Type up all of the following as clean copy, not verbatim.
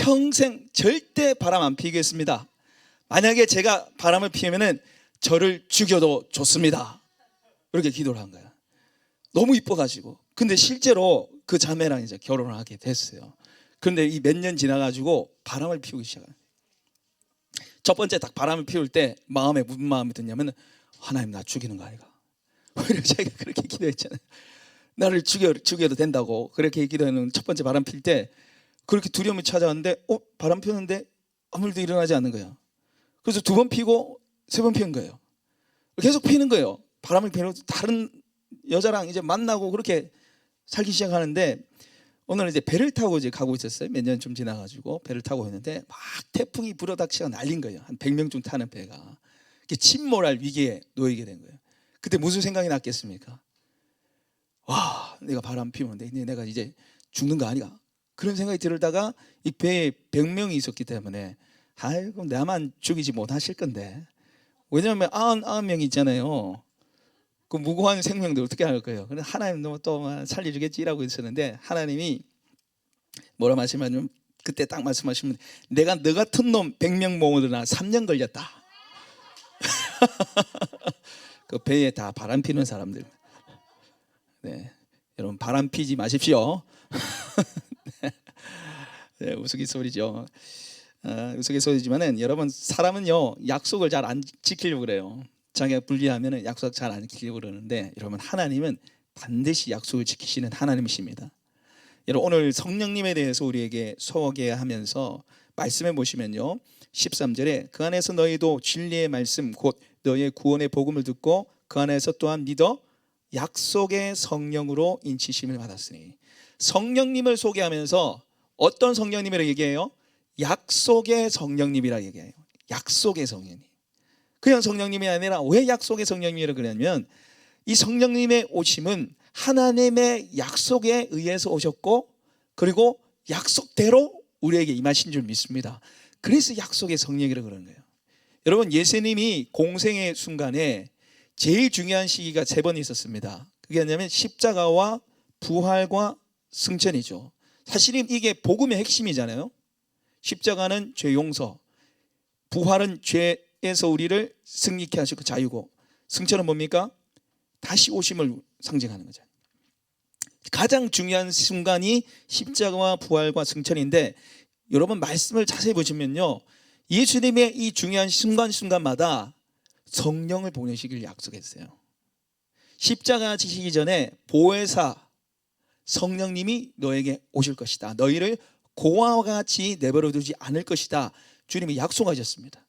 평생 절대 바람 안 피우겠습니다. 만약에 제가 바람을 피우면은 저를 죽여도 좋습니다. 그렇게 기도를 한 거야. 너무 이뻐가지고. 근데 실제로 그 자매랑 이제 결혼을 하게 됐어요. 그런데 이 몇 년 지나가지고 바람을 피우기 시작해요. 첫 번째 딱 바람을 피울 때 마음에 무슨 마음이 드냐면, 하나님 나 죽이는 거 아니가. 오히려 자기가 그렇게 기도했잖아요. 나를 죽여도 된다고 그렇게 기도하는 첫 번째 바람 필 때 그렇게 두려움이 찾아왔는데, 바람 피우는데 아무 일도 일어나지 않는 거야. 그래서 두 번 피고 세 번 피운 거예요. 계속 피는 거예요. 바람을 피우고 다른 여자랑 이제 만나고 그렇게 살기 시작하는데, 오늘 이제 배를 타고 이제 가고 있었어요. 몇 년 좀 지나가지고 배를 타고 있는데 막 태풍이 불어닥치가 날린 거예요. 한 100명쯤 타는 배가 침몰할 위기에 놓이게 된 거예요. 그때 무슨 생각이 났겠습니까? 와, 내가 바람 피우는데 내가 이제 죽는 거 아니가. 그런 생각이 들다가 이 배에 100명이 있었기 때문에, 아이고 나만 죽이지 못하실 건데. 왜냐하면 99명이 있잖아요. 그 무고한 생명들 어떻게 할 거예요? 그래서 하나님도 또 살려주겠지 이라고 있었는데, 하나님이 뭐라 말씀하냐면, 그때 딱 말씀하시면, 내가 너 같은 놈 100명 모으느라 3년 걸렸다. 그 배에 다 바람 피는 사람들. 네, 여러분 바람 피지 마십시오. 네, 우스갯소리죠. 우스갯소리지만은 여러분, 사람은요 약속을 잘 안 지키려고 그래요. 자기가 불리하면 약속 잘 안 지키려고 그러는데, 여러분 하나님은 반드시 약속을 지키시는 하나님이십니다. 여러분, 오늘 성령님에 대해서 우리에게 소개하면서 말씀해 보시면요, 13절에 그 안에서 너희도 진리의 말씀 곧 너희의 구원의 복음을 듣고 그 안에서 또한 믿어 약속의 성령으로 인치심을 받았으니. 성령님을 소개하면서 어떤 성령님이라고 얘기해요? 약속의 성령님이라고 얘기해요. 약속의 성령님. 그냥 성령님이 아니라, 왜 약속의 성령님이라고 그러냐면, 이 성령님의 오심은 하나님의 약속에 의해서 오셨고, 그리고 약속대로 우리에게 임하신 줄 믿습니다. 그래서 약속의 성령이라고 그러는 거예요. 여러분, 예수님이 공생의 순간에 제일 중요한 시기가 3번 있었습니다. 그게 뭐냐면 십자가와 부활과 승천이죠. 사실은 이게 복음의 핵심이잖아요. 십자가는 죄 용서, 부활은 죄에서 우리를 승리케 하시고 자유고, 승천은 뭡니까? 다시 오심을 상징하는 거죠. 가장 중요한 순간이 십자가와 부활과 승천인데, 여러분 말씀을 자세히 보시면요, 예수님의 이 중요한 순간마다 성령을 보내시길 약속했어요. 십자가 지시기 전에 보혜사 성령님이 너에게 오실 것이다. 너희를 고아와 같이 내버려 두지 않을 것이다. 주님이 약속하셨습니다.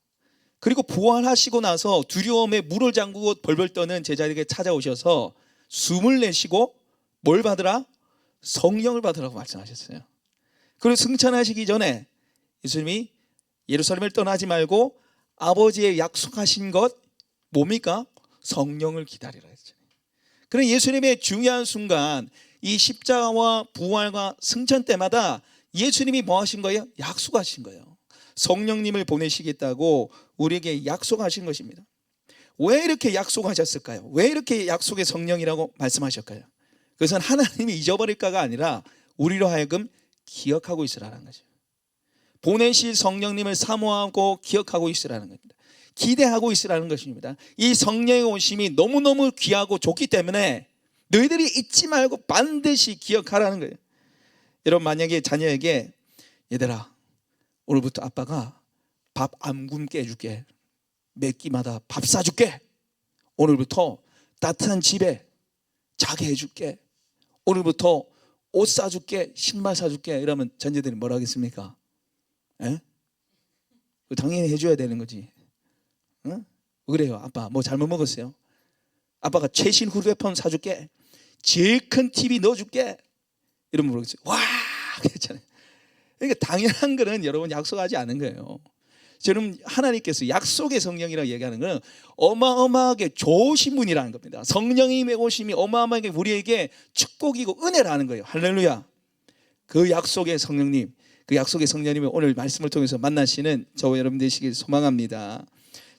그리고 부활하시고 나서 두려움에 물을 잠그고 벌벌 떠는 제자에게 찾아오셔서 숨을 내쉬고 뭘 받으라? 성령을 받으라고 말씀하셨어요. 그리고 승천하시기 전에 예수님이 예루살렘을 떠나지 말고 아버지의 약속하신 것 뭡니까? 성령을 기다리라 했죠. 그럼 예수님의 중요한 순간, 이 십자가와 부활과 승천 때마다 예수님이 뭐 하신 거예요? 약속하신 거예요. 성령님을 보내시겠다고 우리에게 약속하신 것입니다. 왜 이렇게 약속하셨을까요? 왜 이렇게 약속의 성령이라고 말씀하셨을까요? 그것은 하나님이 잊어버릴까가 아니라 우리로 하여금 기억하고 있으라는 거죠. 보내실 성령님을 사모하고 기억하고 있으라는 겁니다. 기대하고 있으라는 것입니다. 이 성령의 오심이 너무너무 귀하고 좋기 때문에 너희들이 잊지 말고 반드시 기억하라는 거예요. 여러분, 만약에 자녀에게, 얘들아 오늘부터 아빠가 밥 안 굶게 해줄게, 몇 끼마다 밥 사줄게, 오늘부터 따뜻한 집에 자게 해줄게, 오늘부터 옷 사줄게, 신발 사줄게, 이러면 자녀들이 뭐라 하겠습니까? 에? 당연히 해줘야 되는 거지. 응? 그래요. 아빠 뭐 잘못 먹었어요? 아빠가 최신 휴대폰 사줄게, 제일 큰 TV 넣어줄게, 이러면 모르겠어요. 와, 그랬잖아요. 그러니까 당연한 거는 여러분 약속하지 않은 거예요. 저는 하나님께서 약속의 성령이라고 얘기하는 것은 어마어마하게 좋으신 분이라는 겁니다. 성령님의 오심이 어마어마하게 우리에게 축복이고 은혜라는 거예요. 할렐루야. 그 약속의 성령님, 그 약속의 성령님을 오늘 말씀을 통해서 만나시는 저와 여러분 되시길 소망합니다.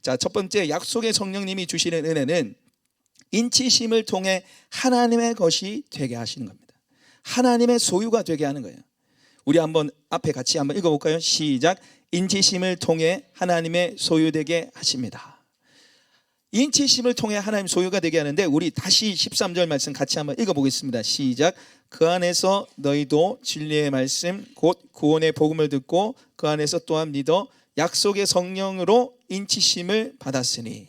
자, 첫 번째, 약속의 성령님이 주시는 은혜는 인치심을 통해 하나님의 것이 되게 하시는 겁니다. 하나님의 소유가 되게 하는 거예요. 우리 한번 앞에 같이 한번 읽어볼까요? 시작. 인치심을 통해 하나님의 소유되게 하십니다. 인치심을 통해 하나님 소유가 되게 하는데, 우리 다시 13절 말씀 같이 한번 읽어보겠습니다. 시작. 그 안에서 너희도 진리의 말씀 곧 구원의 복음을 듣고 그 안에서 또한 믿어 약속의 성령으로 인치심을 받았으니.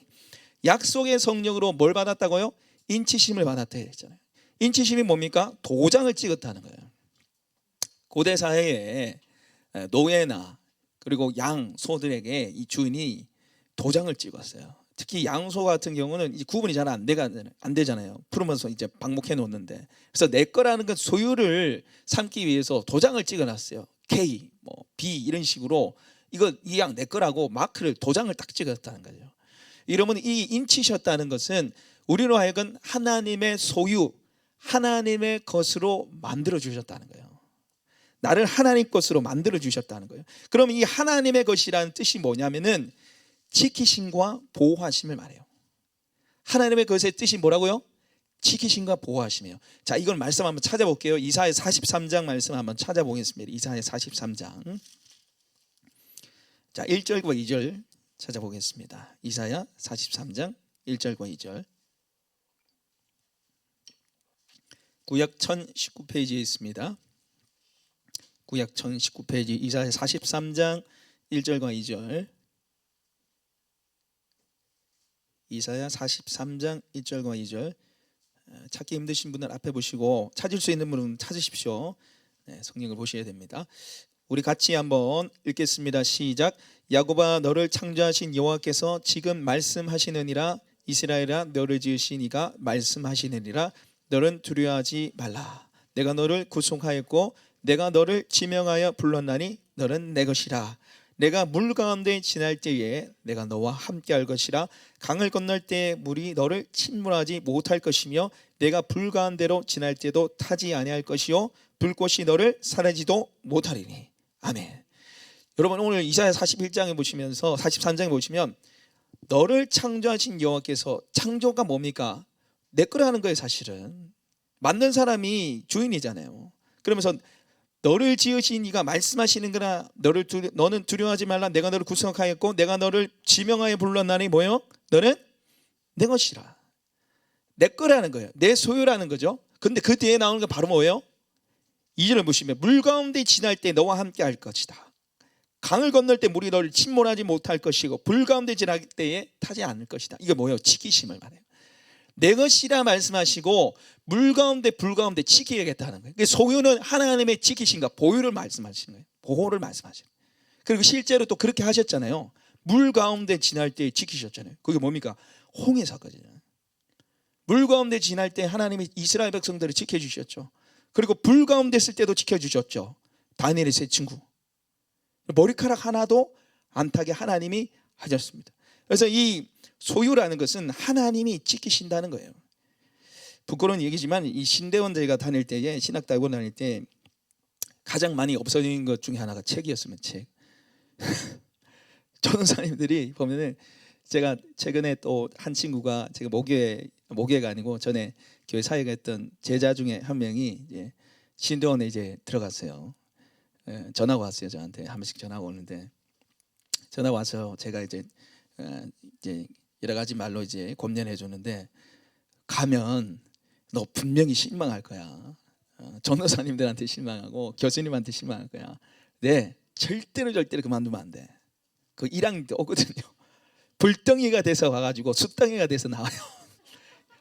약속의 성령으로 뭘 받았다고요? 인치심을 받았다 했잖아요. 인치심이 뭡니까? 도장을 찍었다는 거예요. 고대 사회에 노예나 그리고 양, 소들에게 이 주인이 도장을 찍었어요. 특히 양소 같은 경우는 이제 구분이 잘 안 되잖아요. 풀으면서 이제 방목해 놓는데, 그래서 내 거라는 건 소유를 삼기 위해서 도장을 찍어놨어요. K, 뭐 B 이런 식으로 이거 이 양 내 거라고 마크를 도장을 딱 찍었다는 거죠. 여러분, 이 인치셨다는 것은 우리로 하여금 하나님의 소유, 하나님의 것으로 만들어 주셨다는 거예요. 나를 하나님 것으로 만들어 주셨다는 거예요. 그럼 이 하나님의 것이라는 뜻이 뭐냐면은 지키심과 보호하심을 말해요. 하나님의 것의 뜻이 뭐라고요? 지키심과 보호하심이에요. 자, 이걸 말씀 한번 찾아볼게요. 이사야 43장 말씀 한번 찾아보겠습니다. 이사야 43장. 자, 1절과 2절 찾아보겠습니다. 이사야 43장 1절과 2절. 구약 1019페이지에 있습니다. 구약 1019페이지 이사야 43장 1절과 2절. 이사야 43장 1절과 2절. 찾기 힘드신 분은 앞에 보시고 찾을 수 있는 분은 찾으십시오. 네, 성경을 보셔야 됩니다. 우리 같이 한번 읽겠습니다. 시작. 야곱아, 너를 창조하신 여호와께서 지금 말씀하시느니라. 이스라엘아, 너를 지으신 이가 말씀하시느니라. 너는 두려워하지 말라. 내가 너를 구속하였고 내가 너를 지명하여 불렀나니 너는 내 것이라. 내가 물 가운데 지날 때에 내가 너와 함께 할 것이라. 강을 건널 때에 물이 너를 침몰하지 못할 것이며 내가 불 가운데로 지날 때도 타지 아니할 것이요 불꽃이 너를 사르지도 못하리니. 아멘. 여러분, 오늘 이사야 41장에 보시면서 43장에 보시면 너를 창조하신 여호와께서, 창조가 뭡니까? 내 거라는 거예요. 사실은 만든 사람이 주인이잖아요. 그러면서 너를 지으신 이가 말씀하시는 거라. 너는 두려워하지 말라. 내가 너를 구속하였고 내가 너를 지명하여 불렀나니 뭐요? 너는 내 것이라. 내 거라는 거예요. 내 소유라는 거죠. 근데 그 뒤에 나오는 게 바로 뭐예요? 2절을 보시면 물 가운데 지날 때 너와 함께 할 것이다. 강을 건널 때 물이 너를 침몰하지 못할 것이고 불 가운데 지날 때에 타지 않을 것이다. 이게 뭐예요? 지키심을 말해요. 내 것이라 말씀하시고 물 가운데 불 가운데 지키겠다는 거예요. 소유는 하나님의 지키심과 보유를 말씀하시는 거예요. 보호를 말씀하시는 거예요. 그리고 실제로 또 그렇게 하셨잖아요. 물 가운데 지날 때 지키셨잖아요. 그게 뭡니까? 홍해 사건이잖아요. 물 가운데 지날 때 하나님이 이스라엘 백성들을 지켜주셨죠. 그리고 불 가운데 있을 때도 지켜주셨죠. 다니엘의 세 친구. 머리카락 하나도 안 타게 하나님이 하셨습니다. 그래서 이 소유라는 것은 하나님이 지키신다는 거예요. 부끄러운 얘기지만 이 신대원대가 다닐 때에, 신학대학원 다닐 때 가장 많이 없어진 것 중에 하나가 책이었습니다. 책. 전도사님들이 보면은, 제가 최근에 또 한 친구가, 제가 목회가 아니고 전에 교회 사역을 했던 제자 중에 한 명이 이제 신대원에 이제 들어갔어요. 전화가 왔어요. 저한테 한 번씩 전화가 오는데, 전화 와서 제가 이제 여러 가지 말로 이제 권면해 주는데, 가면 너 분명히 실망할 거야. 전도사님들한테 실망하고 교수님한테 실망할 거야. 네, 절대로 그만두면 안 돼. 그 1학년 때 오거든요. 불덩이가 돼서 와가지고 숯덩이가 돼서 나와요.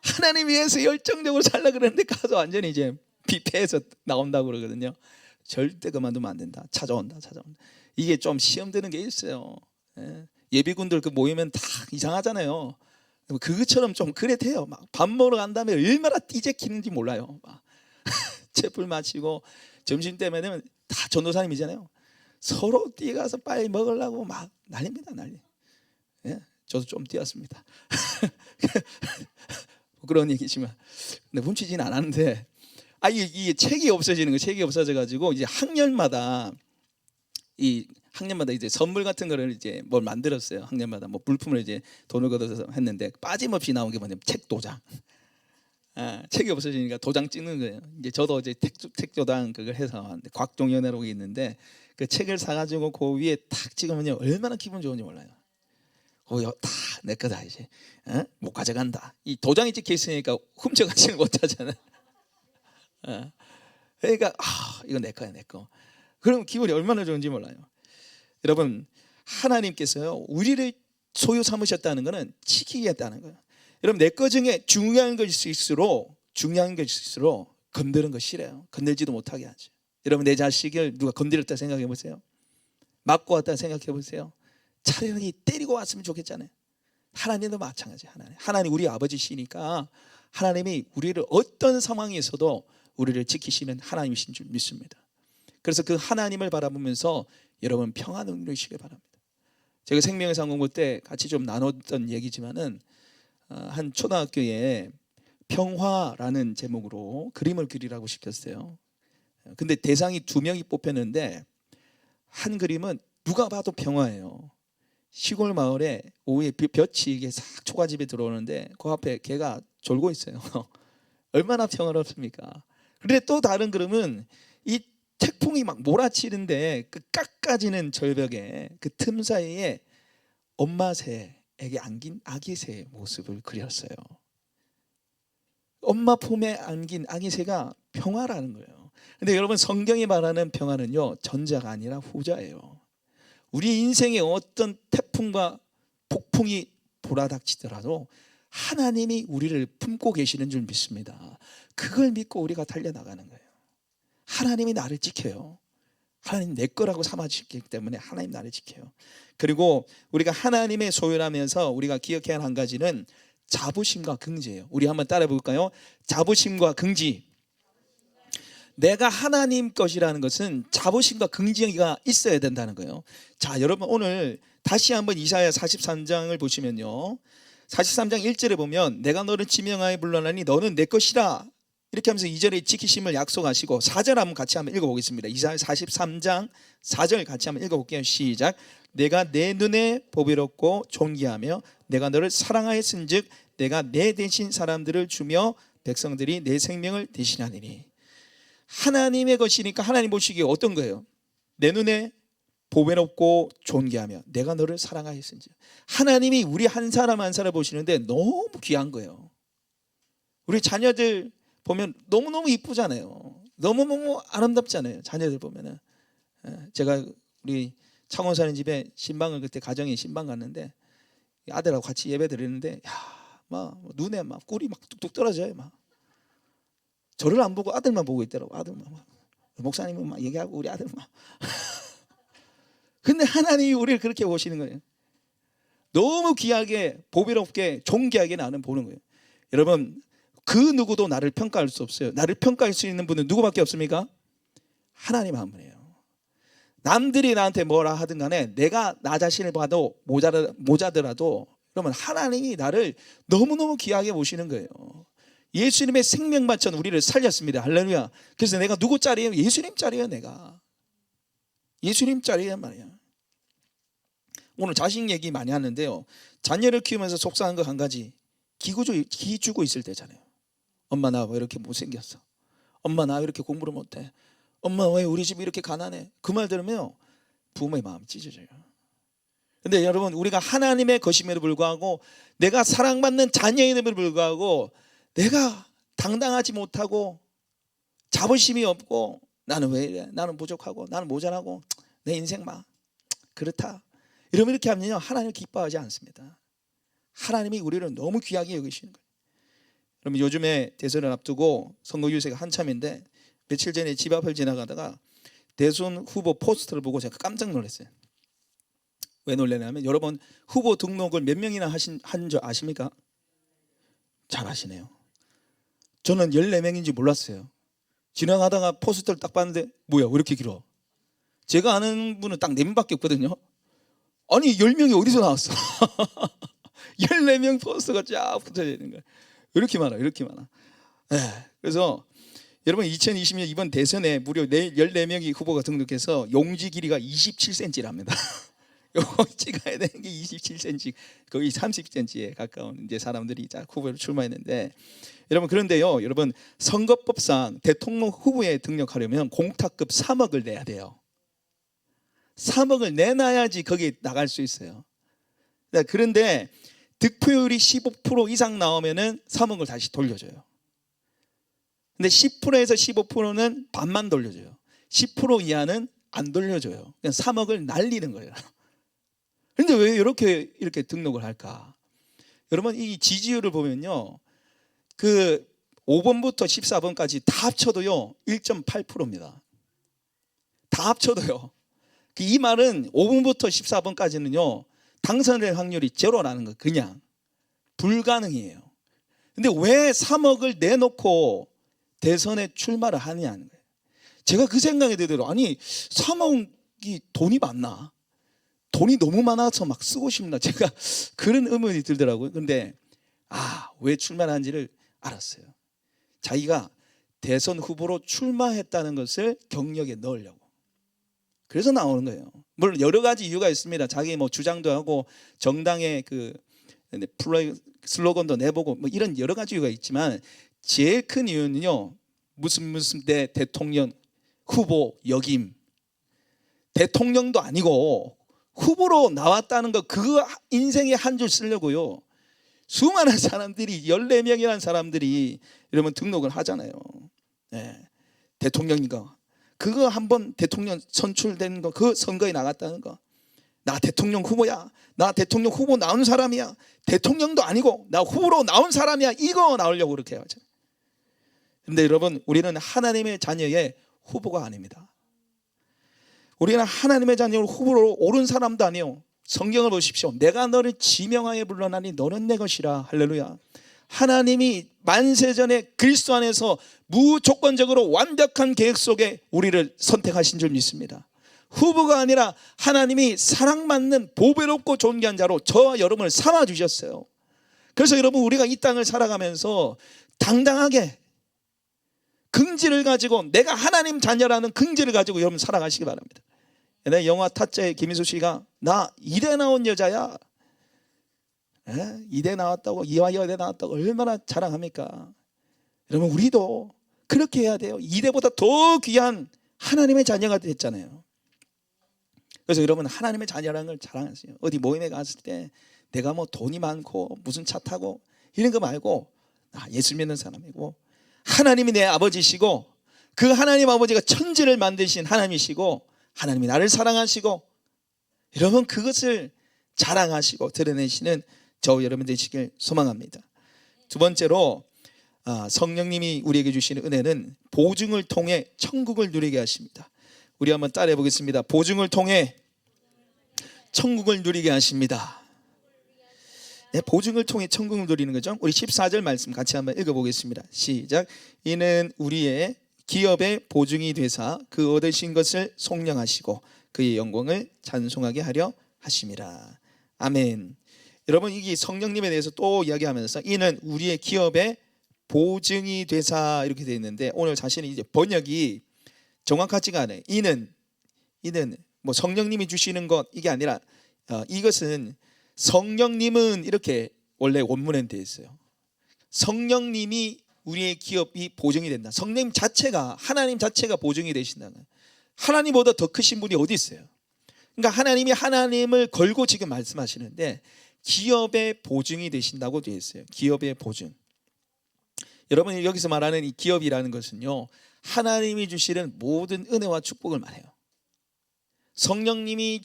하나님 위해서 열정적으로 살라 그러는데 가서 완전히 이제 비패해서 나온다고 그러거든요. 절대 그만두면 안 된다. 찾아온다. 이게 좀 시험 드는 게 있어요. 예비군들 그 모이면 다 이상하잖아요. 그것처럼 좀 그래 돼요. 막 밥 먹으러 간 다음에 얼마나 띠재키는지 몰라요. 막 채불 마치고 점심 때면 다 전도사님이잖아요. 서로 뛰어가서 빨리 먹으려고 막 난립니다. 난리. 예? 저도 좀 뛰었습니다. 그런 얘기지만, 근데 훔치지는 않았는데, 이 책이 없어지는 거, 책이 없어져가지고 이제 학년마다 이제 선물 같은 거를 이제 뭘 만들었어요. 학년마다 뭐 물품을 이제 돈을 걷어서 했는데 빠짐없이 나온 게 뭐냐면 책 도장. 책이 없어지니까 도장 찍는 거예요. 이제 저도 이제 택조당 그걸 해서 왔는데 곽종연애라고 있는데 그 책을 사가지고 그 위에 탁 찍으면요 얼마나 기분 좋은지 몰라요. 다내 거다 이제 못 가져간다. 이 도장이 찍혀 있으니까 훔쳐가지는 못하잖아요. 그러니까 이거 내 거야 내 거. 그럼 기분이 얼마나 좋은지 몰라요. 여러분 하나님께서요 우리를 소유 삼으셨다는 것은 지키겠다는 거예요. 여러분 내 거 중에 중요한 것일수록 건드는 거 싫어요. 건들지도 못하게 하죠. 여러분 내 자식을 누가 건드렸다 생각해 보세요. 맞고 왔다 생각해 보세요. 차라리 때리고 왔으면 좋겠잖아요. 하나님도 마찬가지예요. 하나님 우리 아버지시니까 하나님이 우리를 어떤 상황에서도 우리를 지키시는 하나님이신 줄 믿습니다. 그래서 그 하나님을 바라보면서 여러분 평안을 누리시길 바랍니다. 제가 생명의 상공부 때 같이 좀 나눴던 얘기지만은 한 초등학교에 평화라는 제목으로 그림을 그리라고 시켰어요. 근데 대상이 2명이 뽑혔는데 한 그림은 누가 봐도 평화예요. 시골 마을에 오후에 볕이 이게 싹 초가집에 들어오는데 그 앞에 개가 졸고 있어요. 얼마나 평화롭습니까? 그런데 또 다른 그림은 이 태풍이 막 몰아치는데 그 깎아지는 절벽에 그 틈 사이에 엄마 새에게 안긴 아기 새의 모습을 그렸어요. 엄마 품에 안긴 아기 새가 평화라는 거예요. 근데 여러분 성경이 말하는 평화는요 전자가 아니라 후자예요. 우리 인생에 어떤 태풍과 폭풍이 돌아닥치더라도 하나님이 우리를 품고 계시는 줄 믿습니다. 그걸 믿고 우리가 달려나가는 거예요. 하나님이 나를 지켜요. 하나님 내 거라고 삼아주셨기 때문에 하나님 나를 지켜요. 그리고 우리가 하나님의 소유라면서 우리가 기억해야 할 한 가지는 자부심과 긍지예요. 우리 한번 따라 볼까요? 자부심과 긍지. 내가 하나님 것이라는 것은 자부심과 긍지가 있어야 된다는 거예요. 자, 여러분 오늘 다시 한번 이사야 43장을 보시면요. 43장 1절에 보면 내가 너를 지명하여 불러나니 너는 내 것이라 이렇게 하면서 2절에 지키심을 약속하시고 4절 한번 같이 한번 읽어보겠습니다. 이사야 43장 4절 같이 한번 읽어볼게요. 시작. 내가 내 눈에 보배롭고 존귀하며 내가 너를 사랑하였은즉 내가 내 대신 사람들을 주며 백성들이 내 생명을 대신하리니. 하나님의 것이니까 하나님 보시기에 어떤 거예요? 내 눈에 보배롭고 존귀하며 내가 너를 사랑하였은지. 하나님이 우리 한 사람 한 사람 보시는데 너무 귀한 거예요. 우리 자녀들 보면 너무너무 이쁘잖아요. 너무너무 아름답잖아요. 자녀들 보면은. 제가 우리 창원 사는 집에 신방을 그때 가정에 신방 갔는데 아들하고 같이 예배 드리는데 막 눈에 막 꿀이 막 뚝뚝 떨어져요. 막 저를 안 보고 아들만 보고 있더라고. 아들만 막. 목사님은 막 얘기하고 우리 아들만. 근데 하나님이 우리를 그렇게 보시는 거예요. 너무 귀하게 보배롭게 존귀하게 나는 보는 거예요. 여러분 그 누구도 나를 평가할 수 없어요. 나를 평가할 수 있는 분은 누구밖에 없습니까? 하나님 한 분이에요. 남들이 나한테 뭐라 하든 간에 내가 나 자신을 봐도 모자더라도 그러면 하나님이 나를 너무너무 귀하게 보시는 거예요. 예수님의 생명 바쳐 우리를 살렸습니다. 할렐루야. 그래서 내가 누구 짤이에요? 예수님 짤이에요. 내가 예수님 짤이란 말이야. 오늘 자식 얘기 많이 하는데요. 자녀를 키우면서 속상한 거 한 가지. 기 주고 있을 때잖아요. 엄마 나 왜 이렇게 못생겼어? 엄마 나 왜 이렇게 공부를 못해? 엄마 왜 우리 집이 이렇게 가난해? 그 말 들으면 부모의 마음이 찢어져요. 근데 여러분 우리가 하나님의 것임에도 불구하고 내가 사랑받는 자녀임에도 불구하고 내가 당당하지 못하고 자부심이 없고 나는 왜 이래? 나는 부족하고 나는 모자라고 내 인생 막 그렇다. 이러면 이렇게 하면요 하나님 기뻐하지 않습니다. 하나님이 우리를 너무 귀하게 여기시는 거예요. 그러면 요즘에 대선을 앞두고 선거 유세가 한참인데 며칠 전에 집 앞을 지나가다가 대선 후보 포스터를 보고 제가 깜짝 놀랐어요. 왜 놀라냐면 여러분 후보 등록을 몇 명이나 한 줄 아십니까? 잘 아시네요. 저는 14명인지 몰랐어요. 지나가다가 포스터를 딱 봤는데 뭐야 왜 이렇게 길어? 제가 아는 분은 딱 4명밖에 없거든요. 아니 10명이 어디서 나왔어? 14명 포스터가 쫙 붙어져 있는 거예요. 이렇게 많아. 그래서 여러분 2020년 이번 대선에 무려 14명이 후보가 등록해서 용지 길이가 27cm랍니다. 요거 찍어야 되는 게 27cm, 거의 30cm에 가까운 이제 사람들이 후보로 출마했는데, 여러분 그런데요, 여러분 선거법상 대통령 후보에 등록하려면 공탁급 3억을 내야 돼요. 3억을 내놔야지 거기 나갈 수 있어요. 그런데 득표율이 15% 이상 나오면은 3억을 다시 돌려줘요. 근데 10%에서 15%는 반만 돌려줘요. 10% 이하는 안 돌려줘요. 그냥 3억을 날리는 거예요. 그런데 왜 이렇게 등록을 할까? 여러분 이 지지율을 보면요, 그 5번부터 14번까지 다 합쳐도요 1.8%입니다. 다 합쳐도요. 이 말은 5번부터 14번까지는요 당선될 확률이 제로라는 거, 그냥 불가능이에요. 근데 왜 3억을 내놓고 대선에 출마를 하느냐는 거예요. 제가 그 생각이 들더라고요. 아니 3억이 돈이 많나? 돈이 너무 많아서 막 쓰고 싶나? 제가 그런 의문이 들더라고요. 근데 왜 출마를 한지를 알았어요. 자기가 대선 후보로 출마했다는 것을 경력에 넣으려고. 그래서 나오는 거예요. 물론 여러 가지 이유가 있습니다. 자기 뭐 주장도 하고 정당의 그 슬로건도 내보고 뭐 이런 여러 가지 이유가 있지만, 제일 큰 이유는요, 무슨 대통령 후보 역임, 대통령도 아니고 후보로 나왔다는 거, 그거 인생에 한 줄 쓰려고요. 수많은 사람들이 14명이라는 사람들이 여러분 등록을 하잖아요. 네. 대통령인가, 그거 한번 대통령 선출된 거, 그 선거에 나갔다는 거, 나 대통령 후보야, 나 대통령 후보 나온 사람이야, 대통령도 아니고 나 후보로 나온 사람이야, 이거 나오려고 그렇게 해요. 그런데 여러분 우리는 하나님의 자녀의 후보가 아닙니다. 우리는 하나님의 자녀로 후보로 오른 사람도 아니에요. 성경을 보십시오. 내가 너를 지명하여 불러나니 너는 내 것이라. 할렐루야. 하나님이 만세전에 그리스도 안에서 무조건적으로 완벽한 계획 속에 우리를 선택하신 줄 믿습니다. 후보가 아니라 하나님이 사랑받는 보배롭고 존귀한 자로 저와 여러분을 삼아주셨어요. 그래서 여러분 우리가 이 땅을 살아가면서 당당하게 긍지를 가지고, 내가 하나님 자녀라는 긍지를 가지고 여러분 살아가시기 바랍니다. 옛날에 영화 타짜의 김희수 씨가 나 이대 나온 여자야, 이대 나왔다고, 이화여대 나왔다고 얼마나 자랑합니까? 여러분 우리도 그렇게 해야 돼요. 이대보다 더 귀한 하나님의 자녀가 됐잖아요. 그래서 여러분 하나님의 자녀라는 걸 자랑하세요. 어디 모임에 갔을 때 내가 뭐 돈이 많고 무슨 차 타고 이런 거 말고, 예수 믿는 사람이고 하나님이 내 아버지시고, 그 하나님 아버지가 천지를 만드신 하나님이시고, 하나님이 나를 사랑하시고, 여러분 그것을 자랑하시고 드러내시는 저 여러분 되시길 소망합니다. 두 번째로 성령님이 우리에게 주시는 은혜는 보증을 통해 천국을 누리게 하십니다. 우리 한번 따라해 보겠습니다. 보증을 통해 천국을 누리게 하십니다. 네, 보증을 통해 천국을 누리는 거죠. 우리 14절 말씀 같이 한번 읽어보겠습니다. 시작. 이는 우리의 기업의 보증이 되사 그 얻으신 것을 속량하시고 그의 영광을 찬송하게 하려 하심이라. 아멘. 여러분 이게 성령님에 대해서 또 이야기하면서 이는 우리의 기업의 보증이 되사 이렇게 되어 있는데, 오늘 사실은 이제 번역이 정확하지가 않아요. 이는 뭐 성령님이 주시는 것, 이게 아니라 이것은 성령님은 이렇게 원래 원문에 되어 있어요. 성령님이 우리의 기업이 보증이 된다. 성령 자체가, 하나님 자체가 보증이 되신다는 거예요. 하나님보다 더 크신 분이 어디 있어요? 그러니까 하나님이 하나님을 걸고 지금 말씀하시는데 기업의 보증이 되신다고 되어 있어요. 기업의 보증. 여러분 여기서 말하는 이 기업이라는 것은요, 하나님이 주시는 모든 은혜와 축복을 말해요. 성령님이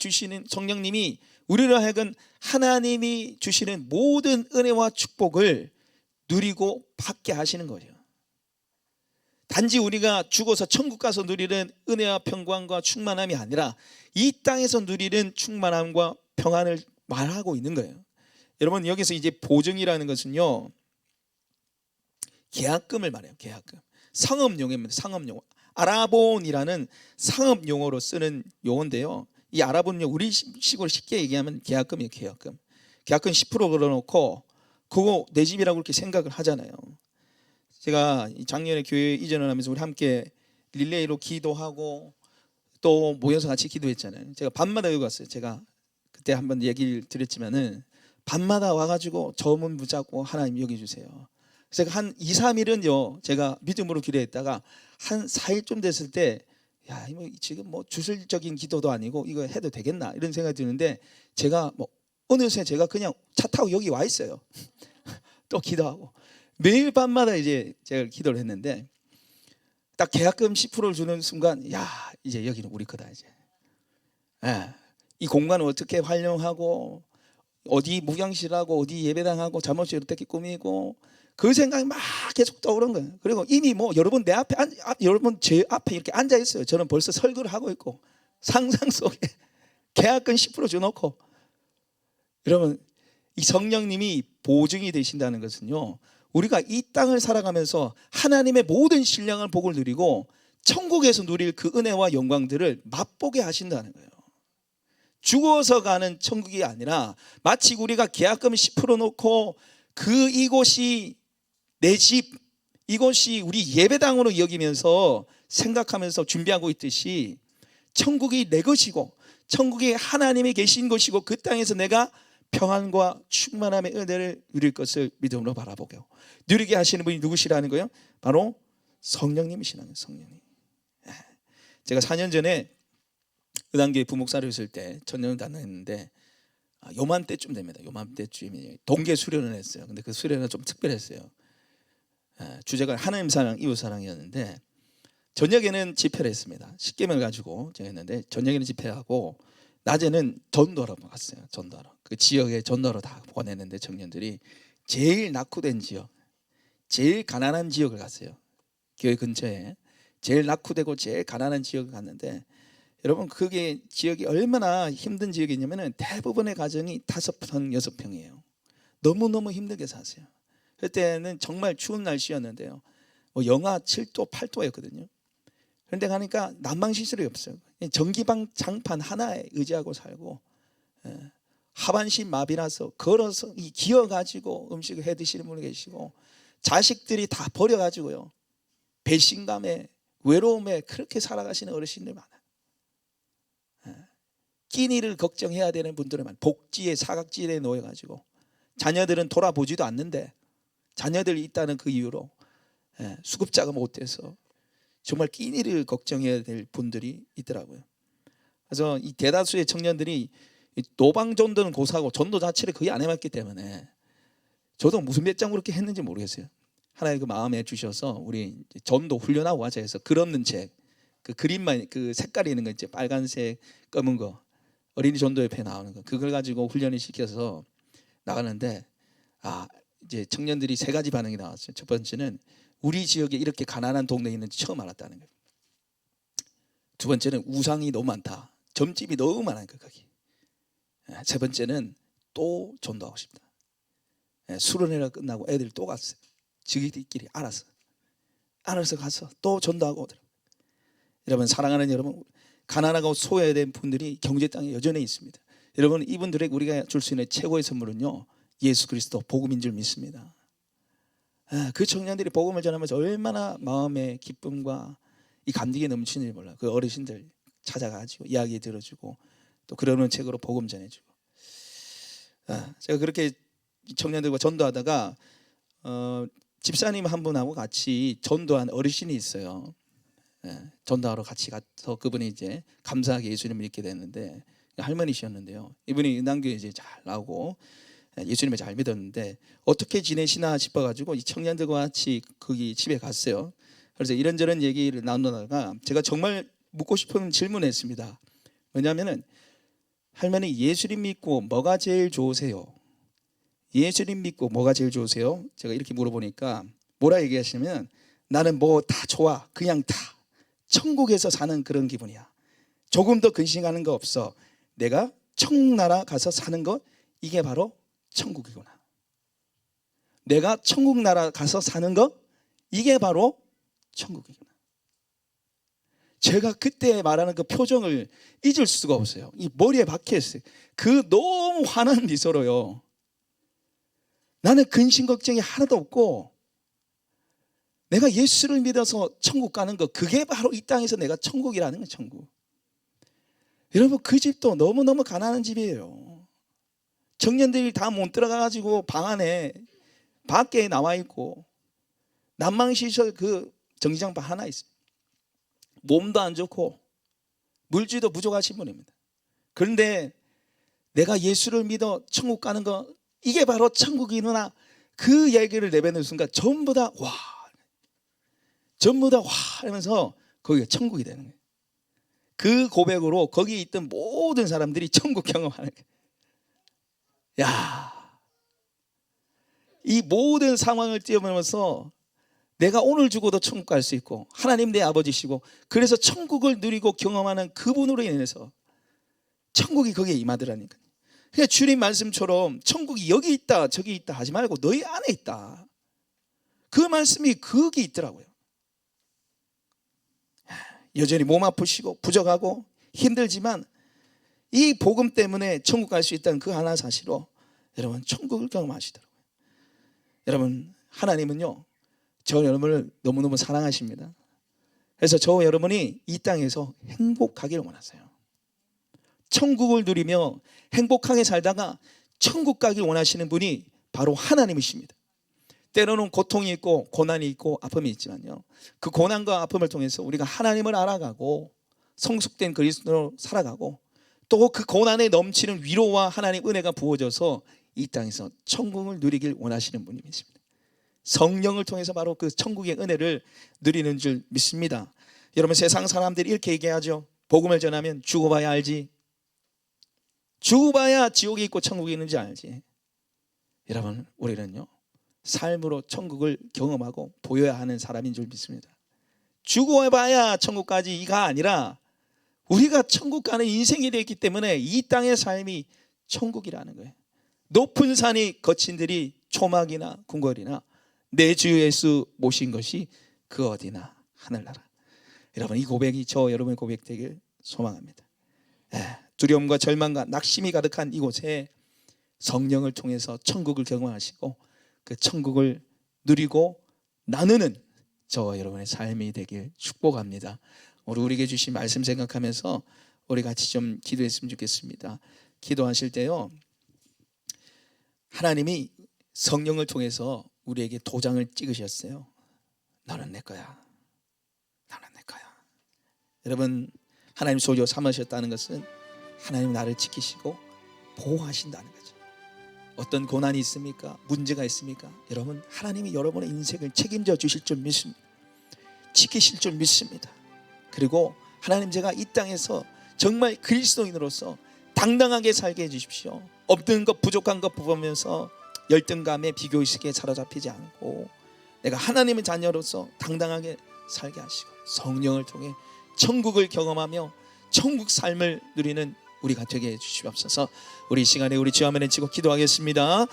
우리로 하여금 하나님이 주시는 모든 은혜와 축복을 누리고 받게 하시는 거예요. 단지 우리가 죽어서 천국 가서 누리는 은혜와 평강과 충만함이 아니라 이 땅에서 누리는 충만함과 평안을 말하고 있는 거예요. 여러분 여기서 이제 보증이라는 것은요, 계약금을 말해요. 계약금. 상업용어입니다. 상업용어. 아라본이라는 상업용어로 쓰는 용어인데요, 이 아라본은요, 우리 식으로 쉽게 얘기하면 계약금이에요. 계약금. 계약금 10% 걸어놓고 그거 내 집이라고 그렇게 생각을 하잖아요. 제가 작년에 교회 이전을 하면서 우리 함께 릴레이로 기도하고 또 모여서 같이 기도했잖아요. 제가 밤마다 여기 갔어요. 제가 그때 한번 얘기를 드렸지만은 밤마다 와가지고 저 문 붙잡고 하나님 여기주세요. 제가 한 2, 3일은요 제가 믿음으로 기도했다가 한 4일쯤 됐을 때 야, 이거 지금 뭐 주술적인 기도도 아니고 이거 해도 되겠나 이런 생각이 드는데 제가 뭐 어느새 제가 그냥 차 타고 여기 와 있어요. 또 기도하고 매일 밤마다 이제 제가 기도를 했는데 딱 계약금 10%를 주는 순간 야 이제 여기는 우리 거다 이제. 예, 이 공간을 어떻게 활용하고 어디 무경실하고 어디 예배당하고 잠옷을 어떻게 꾸미고 그 생각이 막 계속 떠오른 거예요. 그리고 이미 뭐 여러분 내 앞에 여러분 제 앞에 이렇게 앉아 있어요. 저는 벌써 설교를 하고 있고 상상 속에 계약금 10% 줘놓고 여러분 이 성령님이 보증이 되신다는 것은요 우리가 이 땅을 살아가면서 하나님의 모든 신령한 복을 누리고 천국에서 누릴 그 은혜와 영광들을 맛보게 하신다는 거예요. 죽어서 가는 천국이 아니라 마치 우리가 계약금 10% 놓고 그 이곳이 내 집, 이곳이 우리 예배당으로 여기면서 생각하면서 준비하고 있듯이 천국이 내 것이고 천국이 하나님이 계신 것이고 그 땅에서 내가 평안과 충만함의 은혜를 누릴 것을 믿음으로 바라보고 누리게 하시는 분이 누구시라는 거예요? 바로 성령님이시라는 거예요. 성령님. 제가 4년 전에 의단교회 부목사를 했을 때 전년을 다녔는데 요맘때쯤 됩니다. 요맘때쯤에 동계 수련을 했어요. 근데 그 수련은 좀 특별했어요. 주제가 하나님 사랑, 이웃 사랑이었는데 저녁에는 집회를 했습니다. 10개명을 가지고 제가 했는데 저녁에는 집회하고 낮에는 전도하러 갔어요. 전도하러. 그 지역에 전도하러 다 보냈는데 청년들이 제일 낙후된 지역, 제일 가난한 지역을 갔어요. 교회 근처에 제일 낙후되고 제일 가난한 지역을 갔는데 여러분 그게 지역이 얼마나 힘든 지역이냐면 대부분의 가정이 5평, 6평이에요. 너무너무 힘들게 사세요. 그때는 정말 추운 날씨였는데요. 뭐 영하 7도, 8도였거든요. 그런데 가니까 난방시설이 없어요. 전기방 장판 하나에 의지하고 살고 하반신 마비라서 걸어서 기어가지고 음식을 해 드시는 분이 계시고 자식들이 다 버려가지고요. 배신감에 외로움에 그렇게 살아가시는 어르신들 많아요. 끼니를 걱정해야 되는 분들은 많아요. 복지의 사각지대에 놓여가지고 자녀들은 돌아보지도 않는데 자녀들이 있다는 그 이유로 수급자가 못 돼서 정말 끼니를 걱정해야 될 분들이 있더라고요. 그래서 이 대다수의 청년들이 노방 전도는 고사하고 전도 자체를 거의 안 해봤기 때문에 저도 무슨 배짱 그렇게 했는지 모르겠어요. 하나님 그 마음에 주셔서 우리 전도 훈련하고 와자 해서 글 없는 책, 그 그림만 그 색깔이 있는 거 있죠. 빨간색, 검은 거 어린이 전도협회 나오는 거 그걸 가지고 훈련을 시켜서 나가는데 이제 청년들이 3가지 반응이 나왔어요. 첫 번째는 우리 지역에 이렇게 가난한 동네에 있는지 처음 알았다는 거예요. 두 번째는 우상이 너무 많다. 점집이 너무 많으니까 거기. 세 번째는 또 전도하고 싶다. 수련회가 끝나고 애들이 또 갔어요. 지기들끼리 알아서 가서 또 전도하고 오더라고요. 여러분 사랑하는 여러분 가난하고 소외된 분들이 경제 땅에 여전히 있습니다. 여러분 이분들에게 우리가 줄 수 있는 최고의 선물은요 예수 그리스도 복음인 줄 믿습니다. 그 청년들이 복음을 전하면서 얼마나 마음의 기쁨과 이 감격이 넘치는지 몰라요. 그 어르신들 찾아가지고 이야기 들어주고 또 그러는 책으로 복음 전해주고 제가 그렇게 청년들과 전도하다가 집사님 한 분하고 같이 전도한 어르신이 있어요. 전도하러 같이 가서 그분이 이제 감사하게 예수님을 믿게 됐는데 할머니셨는데요. 이분이 은당교회 이제 잘 나오고 예수님을 잘 믿었는데 어떻게 지내시나 싶어가지고 이 청년들과 같이 거기 집에 갔어요. 그래서 이런저런 얘기를 나누다가 제가 정말 묻고 싶은 질문을 했습니다. 왜냐하면은 할머니 예수님 믿고 뭐가 제일 좋으세요? 예수님 믿고 뭐가 제일 좋으세요? 제가 이렇게 물어보니까 뭐라 얘기하시냐면 나는 뭐 다 좋아. 그냥 다 천국에서 사는 그런 기분이야. 조금 더 근심하는 거 없어. 내가 천국나라 가서 사는 거 이게 바로 천국이구나. 내가 천국나라 가서 사는 거 이게 바로 천국이구나. 제가 그때 말하는 그 표정을 잊을 수가 없어요. 이 머리에 박혀있어요. 그 너무 환한 미소로요. 나는 근심 걱정이 하나도 없고 내가 예수를 믿어서 천국 가는 거 그게 바로 이 땅에서 내가 천국이라는 거예요. 천국. 여러분 그 집도 너무너무 가난한 집이에요. 청년들이 다 못 들어가가지고 방 안에 밖에 나와 있고 난방시설 그 정지장판 하나 있어요. 몸도 안 좋고 물질도 부족하신 분입니다. 그런데 내가 예수를 믿어 천국 가는 거 이게 바로 천국이구나, 그 얘기를 내뱉는 순간 전부 다 와, 전부 다 와 하면서 거기가 천국이 되는 거예요. 그 고백으로 거기에 있던 모든 사람들이 천국 경험하는 거예요. 야, 이 모든 상황을 뛰어넘어서 내가 오늘 죽어도 천국 갈 수 있고 하나님 내 아버지시고 그래서 천국을 누리고 경험하는 그분으로 인해서 천국이 거기에 임하더라니까요. 그러니까 주님 말씀처럼 천국이 여기 있다 저기 있다 하지 말고 너희 안에 있다, 그 말씀이 거기 있더라고요. 여전히 몸 아프시고 부족하고 힘들지만 이 복음 때문에 천국 갈 수 있다는 그 하나 사실로 여러분 천국을 경험하시더라고요. 여러분 하나님은요 저 여러분을 너무너무 사랑하십니다. 그래서 저 여러분이 이 땅에서 행복하기를 원하세요. 천국을 누리며 행복하게 살다가 천국 가길 원하시는 분이 바로 하나님이십니다. 때로는 고통이 있고 고난이 있고 아픔이 있지만요, 그 고난과 아픔을 통해서 우리가 하나님을 알아가고 성숙된 그리스도로 살아가고 또 그 고난에 넘치는 위로와 하나님 은혜가 부어져서 이 땅에서 천국을 누리길 원하시는 분이십니다. 성령을 통해서 바로 그 천국의 은혜를 누리는 줄 믿습니다. 여러분 세상 사람들이 이렇게 얘기하죠. 복음을 전하면 죽어봐야 알지, 죽어봐야 지옥이 있고 천국이 있는지 알지. 여러분 우리는요 삶으로 천국을 경험하고 보여야 하는 사람인 줄 믿습니다. 죽어봐야 천국까지가 아니라 우리가 천국 가는 인생이 되었기 때문에 이 땅의 삶이 천국이라는 거예요. 높은 산이 거친들이 초막이나 궁궐이나 내 주 예수 모신 것이 그 어디나 하늘나라. 여러분 이 고백이 저 여러분의 고백 되길 소망합니다. 두려움과 절망과 낙심이 가득한 이곳에 성령을 통해서 천국을 경험하시고 그 천국을 누리고 나누는 저와 여러분의 삶이 되길 축복합니다. 오늘 우리에게 주신 말씀 생각하면서 우리 같이 좀 기도했으면 좋겠습니다. 기도하실 때요 하나님이 성령을 통해서 우리에게 도장을 찍으셨어요. 너는 내 거야, 너는 내 거야. 여러분 하나님 소유 삼으셨다는 것은 하나님 나를 지키시고 보호하신다는 거죠. 어떤 고난이 있습니까? 문제가 있습니까? 여러분 하나님이 여러분의 인생을 책임져 주실 줄 믿습니다. 지키실 줄 믿습니다. 그리고 하나님 제가 이 땅에서 정말 그리스도인으로서 당당하게 살게 해주십시오. 없는 것 부족한 것 보면서 열등감에 비교의식에 사로잡히지 않고 내가 하나님의 자녀로서 당당하게 살게 하시고 성령을 통해 천국을 경험하며 천국 삶을 누리는 우리가 되게 해주시옵소서. 우리 이 시간에 우리 주 한번 외치고 기도하겠습니다.